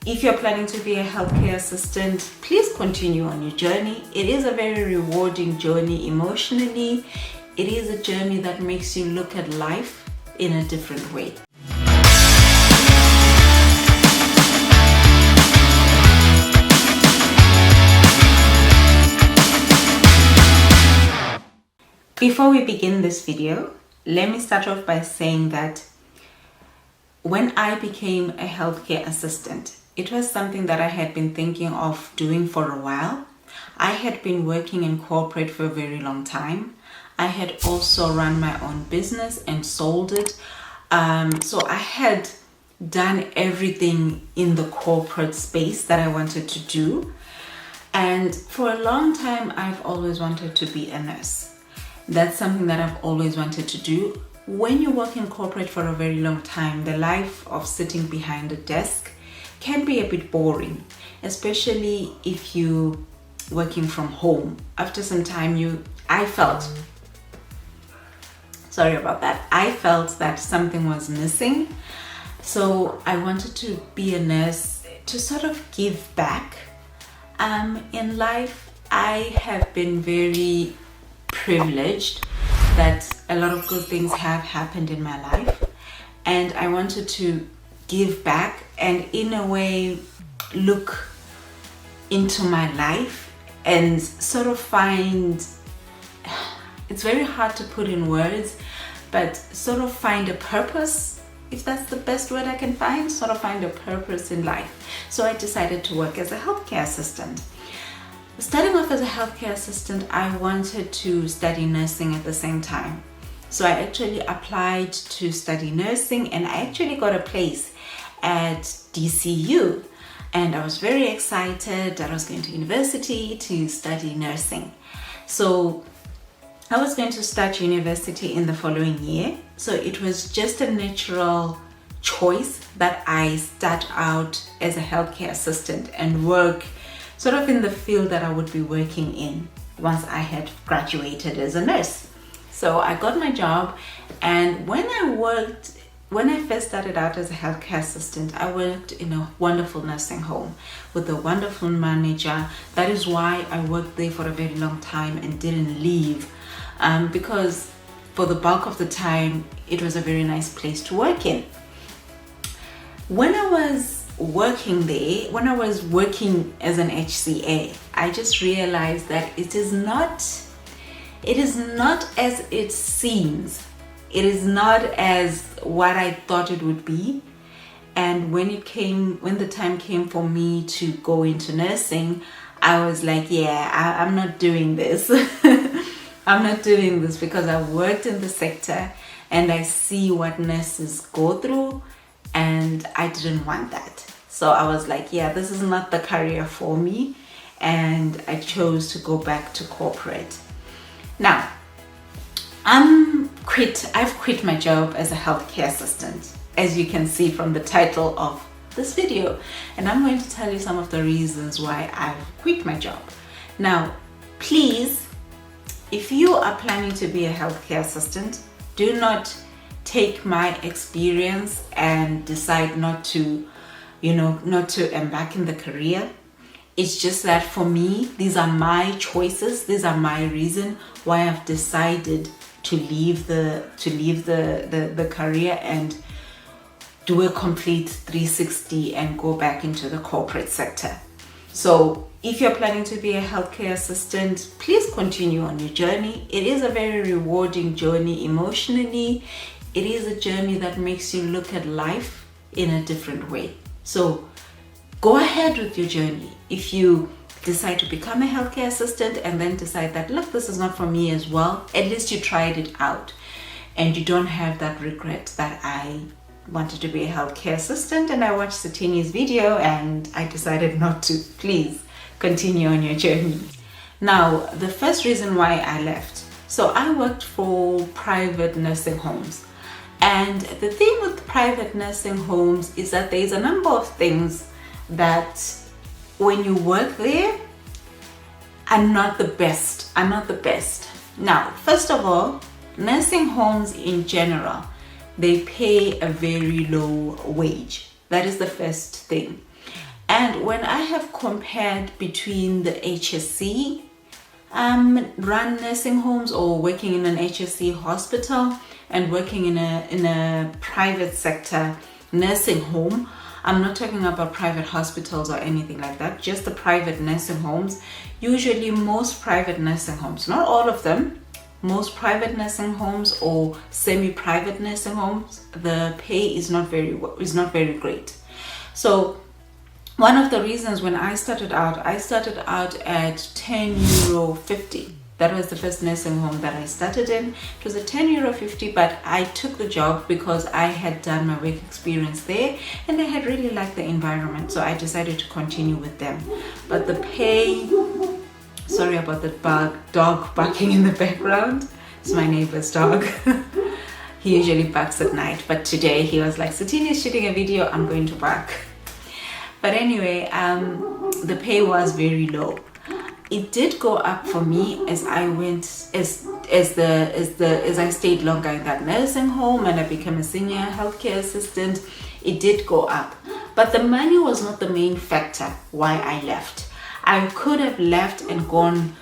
if you're planning to be a healthcare assistant, please continue on your journey. It is a very rewarding journey emotionally. It is a journey that makes you look at life in a different way. Before we begin this video, let me start off by saying that when I became a healthcare assistant, it was something that I had been thinking of doing for a while. I had been working in corporate for a very long time. I had also run my own business and sold it. So I had done everything in the corporate space that I wanted to do. And for a long time, I've always wanted to be a nurse. That's something that I've always wanted to do. When you work in corporate for a very long time, the life of sitting behind a desk can be a bit boring, especially if you're working from home. After some time, I felt that something was missing. So I wanted to be a nurse to sort of give back. In life, I have been very privileged that a lot of good things have happened in my life, and I wanted to give back and in a way look into my life and sort of find, it's very hard to put in words, but sort of find a purpose, if that's the best word I can find, sort of find a purpose in life. So I decided to work as a healthcare assistant. Starting off as a healthcare assistant, I wanted to study nursing at the same time. So I actually applied to study nursing, and I actually got a place at DCU. And I was very excited that I was going to university to study nursing. So I was going to start university in the following year. So it was just a natural choice that I start out as a healthcare assistant and work sort of in the field that I would be working in once I had graduated as a nurse. So I got my job, and when I first started out as a healthcare assistant, I worked in a wonderful nursing home with a wonderful manager. That is why I worked there for a very long time and didn't leave, because for the bulk of the time, it was a very nice place to work in. When I was working there, when I was working as an HCA, I just realized that it is not as it seems. It is not as what I thought it would be. And when the time came for me to go into nursing, I was like, I'm not doing this. I'm not doing this because I worked in the sector and I see what nurses go through, and I didn't want that. So I was like, this is not the career for me, and I chose to go back to corporate. Now, I've quit my job as a healthcare assistant, as you can see from the title of this video, and I'm going to tell you some of the reasons why I've quit my job. Now, please, if you are planning to be a healthcare assistant, do not take my experience and decide not to embark in the career. It's just that for me, these are my choices. These are my reason why I've decided to leave the career and do a complete 360 and go back into the corporate sector. So if you're planning to be a healthcare assistant, please continue on your journey. It is a very rewarding journey emotionally. It is a journey that makes you look at life in a different way. So go ahead with your journey. If you decide to become a healthcare assistant and then decide that, look, this is not for me as well, at least you tried it out and you don't have that regret that I wanted to be a healthcare assistant and I watched Satini's video and I decided not to. Please continue on your journey. Now, the first reason why I left. So I worked for private nursing homes. And the thing with private nursing homes is that there's a number of things that when you work there are not the best. Now, first of all, nursing homes in general, they pay a very low wage. That is the first thing. And when I have compared between the HSC run nursing homes or working in an HSC hospital and working in a private sector nursing home, I'm not talking about private hospitals or anything like that, just the private nursing homes. Usually most private nursing homes, not all of them, most private nursing homes or semi-private nursing homes, the pay is not very great. So one of the reasons when I started out at €10.50. That was the first nursing home that I started in. It was a €10.50, but I took the job because I had done my work experience there and I had really liked the environment. So I decided to continue with them. But the pay, sorry about the dog barking in the background. It's my neighbor's dog. He usually barks at night, but today he was like, Sutini is shooting a video, I'm going to bark. But anyway, the pay was very low. It did go up for me as I went, as I stayed longer in that nursing home and I became a senior healthcare assistant. It did go up, but the money was not the main factor why I left. I could have left and gone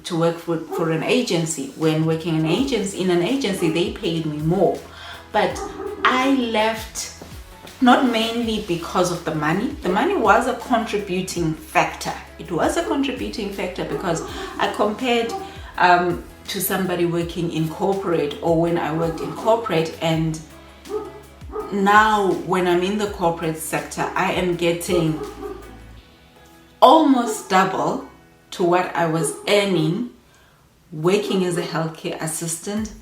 to work for an agency. When working in an agency, they paid me more, but I left not mainly because of the money. The money was a contributing factor. It was a contributing factor because I compared to somebody working in corporate, or when I worked in corporate, and now when I'm in the corporate sector, I am getting almost double to what I was earning working as a healthcare assistant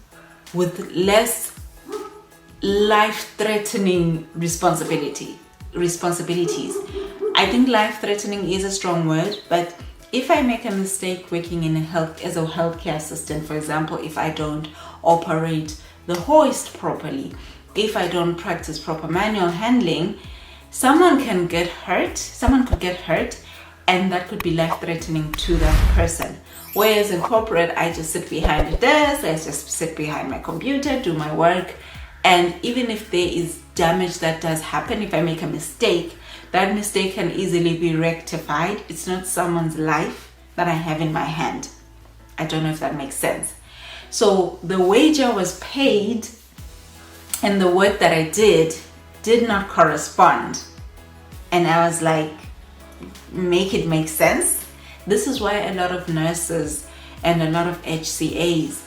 with less life-threatening responsibilities. I think life-threatening is a strong word, but if I make a mistake working in as a healthcare assistant, for example, if I don't operate the hoist properly, if I don't practice proper manual handling, someone could get hurt, and that could be life-threatening to that person. Whereas in corporate, I just sit behind a desk, I just sit behind my computer, do my work. And even if there is damage that does happen, if I make a mistake, that mistake can easily be rectified. It's not someone's life that I have in my hand. I don't know if that makes sense. So the wage I was paid and the work that I did not correspond. And I was like, make it make sense. This is why a lot of nurses and a lot of HCAs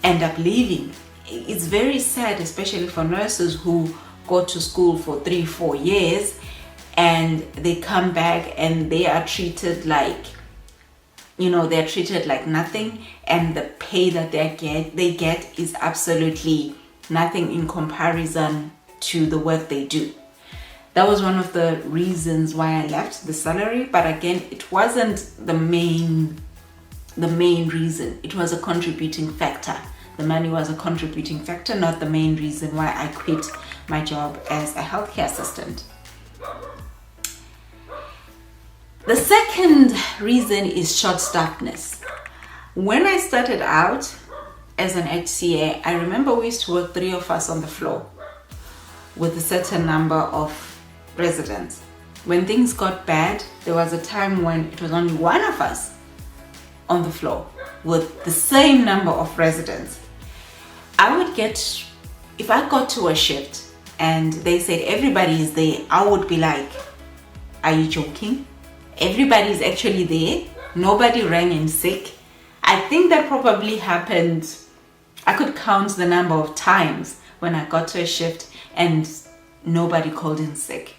end up leaving. It's very sad, especially for nurses who go to school for 3-4 years and they come back and they are treated like, they're treated like nothing, and the pay that they get is absolutely nothing in comparison to the work they do. That was one of the reasons why I left, the salary. But again, it wasn't the main reason. It was a contributing factor. The money was a contributing factor, not the main reason why I quit my job as a healthcare assistant. The second reason is short-staffedness. When I started out as an HCA, I remember we used to work 3 of us on the floor with a certain number of residents. When things got bad, there was a time when it was only 1 of us on the floor with the same number of residents. If I got to a shift and they said everybody is there, I would be like, are you joking? Everybody is actually there. Nobody rang in sick. I think that probably happened. I could count the number of times when I got to a shift and nobody called in sick.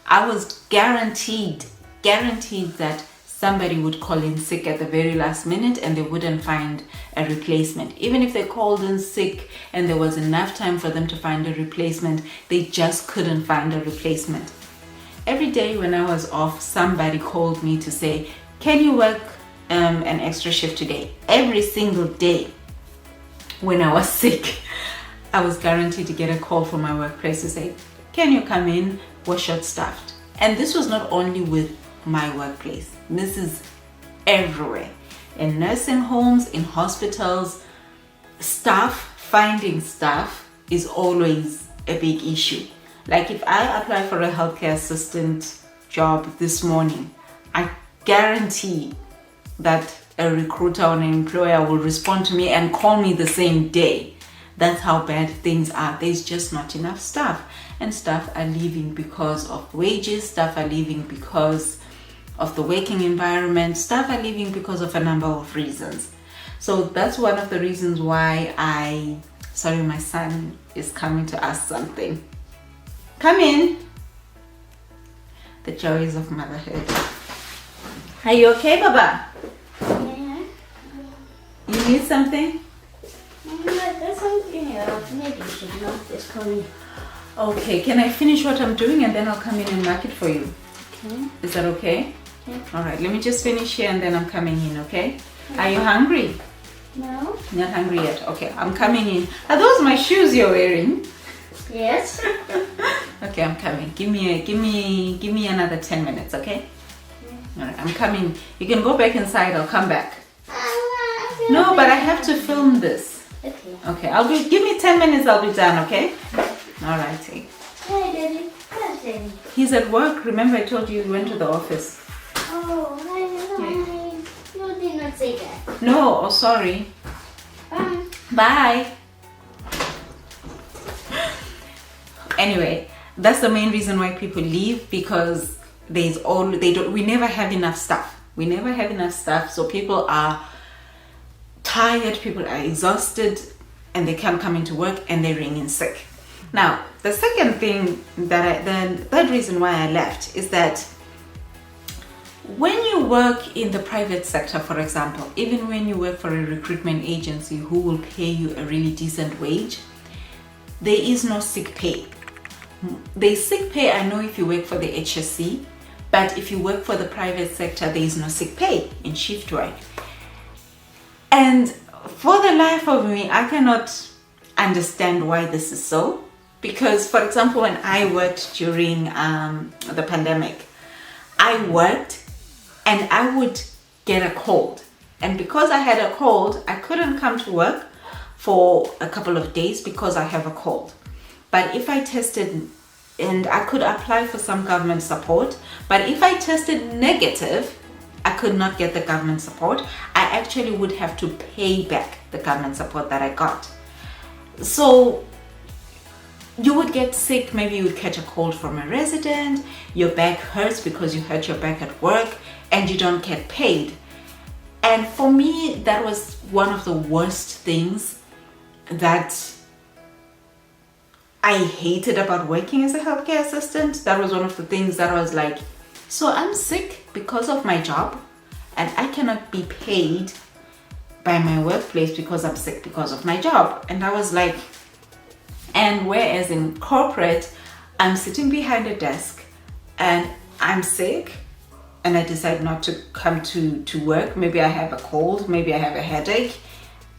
I was guaranteed that somebody would call in sick at the very last minute and they wouldn't find a replacement. Even if they called in sick and there was enough time for them to find a replacement, they just couldn't find a replacement. Every day when I was off, somebody called me to say, can you work an extra shift today? Every single day when I was sick, I was guaranteed to get a call from my workplace to say, can you come in? We're short-staffed. And this was not only with my workplace. This is everywhere. In nursing homes, in hospitals, finding staff is always a big issue. Like if I apply for a healthcare assistant job this morning, I guarantee that a recruiter or an employer will respond to me and call me the same day. That's how bad things are. There's just not enough staff, and staff are leaving because of wages, staff are leaving because of the working environment, staff are leaving because of a number of reasons. So that's one of the reasons why sorry, my son is coming to ask something. Come in. The joys of motherhood. Are you okay, Baba? Yeah. You need something? There's something here. Maybe you should not just call me. Okay, can I finish what I'm doing and then I'll come in and mark it for you? Okay. Is that okay? Okay. Alright, let me just finish here and then I'm coming in, okay? Are you hungry? No. Not hungry yet. Okay, I'm coming in. Are those my shoes you're wearing? Yes. Okay, I'm coming. Give me another 10 minutes, okay? Alright, I'm coming. You can go back inside, I'll come back. No, but I have to film this. Okay. Okay, give me 10 minutes, I'll be done, okay? Alrighty. Hey, Daddy. Where's Daddy? He's at work. Remember I told you he went to the office. Oh, you did not say that. No, oh sorry. Bye. Anyway, that's the main reason why people leave, because we never have enough staff. We never have enough staff, so people are tired, people are exhausted, and they can't come into work and they ring in sick. Now, the second thing the third reason why I left is that when you work in the private sector, for example, even when you work for a recruitment agency who will pay you a really decent wage, there is no sick pay. There's sick pay, I know, if you work for the HSC, but if you work for the private sector, there is no sick pay in shift work. And for the life of me, I cannot understand why this is so. Because, for example, when I worked during the pandemic, I worked and I would get a cold. And because I had a cold, I couldn't come to work for a couple of days because I have a cold. But if I tested, and I could apply for some government support, but if I tested negative, I could not get the government support. I actually would have to pay back the government support that I got. So you would get sick, maybe you would catch a cold from a resident, your back hurts because you hurt your back at work, and you don't get paid. And for me, that was one of the worst things that I hated about working as a healthcare assistant. That was one of the things that I was like, so I'm sick because of my job and I cannot be paid by my workplace because I'm sick because of my job. And I was like, and whereas in corporate, I'm sitting behind a desk and I'm sick and I decide not to come to work. Maybe I have a cold, maybe I have a headache,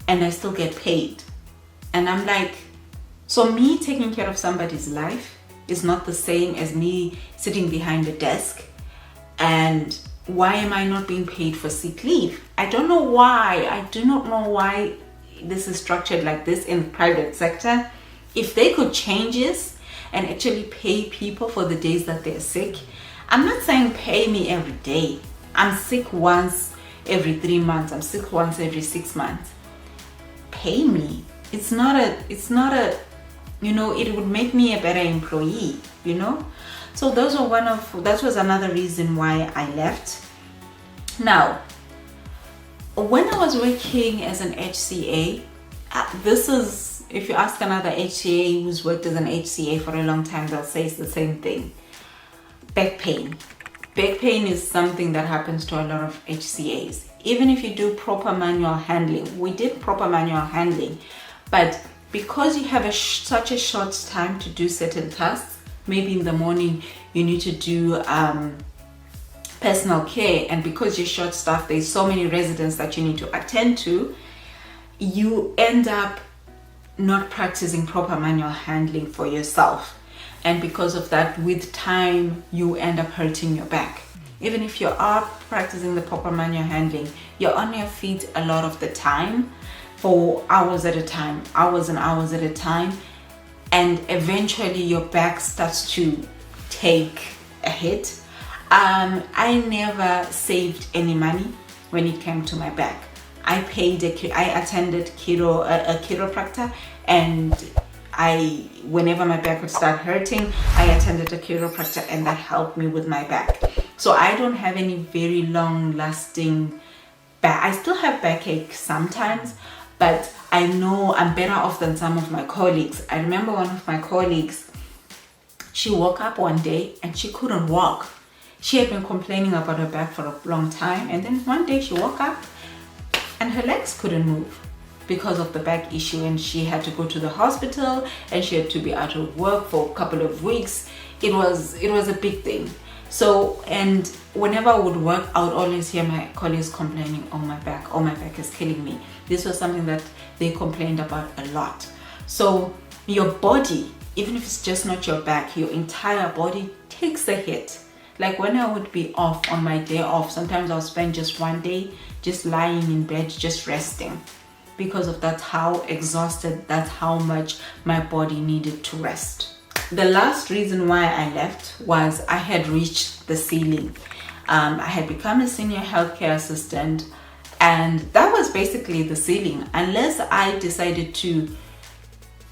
and I still get paid. And I'm like, so me taking care of somebody's life is not the same as me sitting behind a desk. And why am I not being paid for sick leave? I don't know why. I do not know why this is structured like this in the private sector. If they could change this and actually pay people for the days that they're sick. I'm not saying pay me every day. I'm sick once every 3 months. I'm sick once every 6 months. Pay me. It's not a, you know, it would make me a better employee, you know? So that was another reason why I left. Now, when I was working as an HCA, this is, if you ask another HCA who's worked as an HCA for a long time, they'll say it's the same thing. Back pain. Back pain is something that happens to a lot of HCAs. Even if you do proper manual handling, we did proper manual handling, but because you have such a short time to do certain tasks, maybe in the morning you need to do personal care, and because you're short staffed, there's so many residents that you need to attend to, you end up not practicing proper manual handling for yourself. And because of that, with time, you end up hurting your back. Even if you are practicing the proper manual handling, you're on your feet a lot of the time for hours at a time, hours and hours at a time. And eventually your back starts to take a hit. I never saved any money when it came to my back. I attended a chiropractor, and whenever my back would start hurting, I attended a chiropractor, and that helped me with my back. So I don't have any very long lasting back. I still have backache sometimes, but I know I'm better off than some of my colleagues. I remember one of my colleagues, she woke up one day and she couldn't walk. She had been complaining about her back for a long time, and then one day she woke up and her legs couldn't move because of the back issue, and she had to go to the hospital and she had to be out of work for a couple of weeks. It was a big thing. So, and whenever I would work, I would always hear my colleagues complaining, oh my back is killing me. This was something that they complained about a lot. So your body, even if it's just not your back, your entire body takes a hit. Like when I would be off on my day off, sometimes I'll spend just one day just lying in bed, just resting, because of that's how exhausted, that's how much my body needed to rest. The last reason why I left was I had reached the ceiling. I had become a senior healthcare assistant, and that was basically the ceiling. Unless I decided to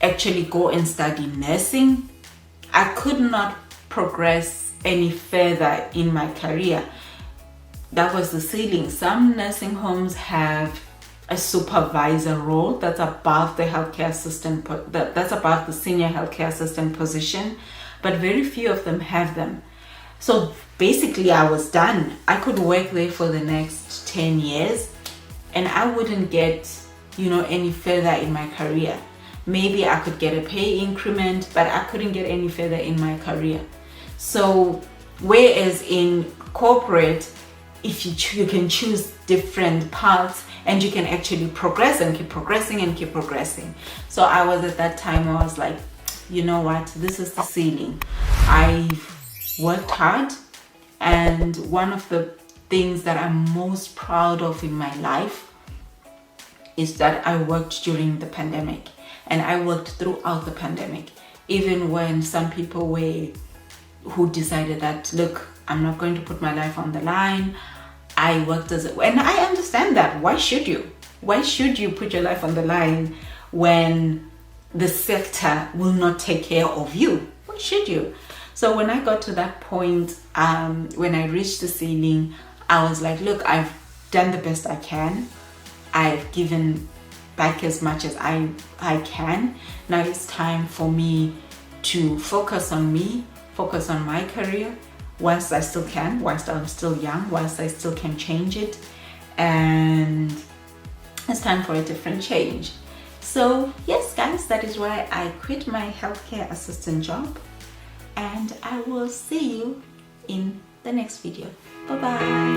actually go and study nursing, I could not progress any further in my career. That was the ceiling. Some nursing homes have a supervisor role that's above the healthcare assistant, that's above the senior healthcare assistant position, but very few of them have them. So basically I was done. I could work there for the next 10 years and I wouldn't get, any further in my career. Maybe I could get a pay increment, but I couldn't get any further in my career. So whereas in corporate, if you can choose different paths and you can actually progress and keep progressing and keep progressing. So I was at that time, I was like, you know what, this is the ceiling. I've worked hard, and one of the things that I'm most proud of in my life is that I worked during the pandemic, and I worked throughout the pandemic, even when some people who decided that, look, I'm not going to put my life on the line. I worked and I understand that. Why should you? Why should you put your life on the line when the sector will not take care of you? Why should you? So when I got to that point, when I reached the ceiling, I was like, look, I've done the best I can. I've given back as much as I can. Now it's time for me to focus on me, focus on my career, whilst I still can, whilst I'm still young, whilst I still can change it. And it's time for a different change. So yes guys, that is why I quit my healthcare assistant job, and I will see you in the next video. Bye bye.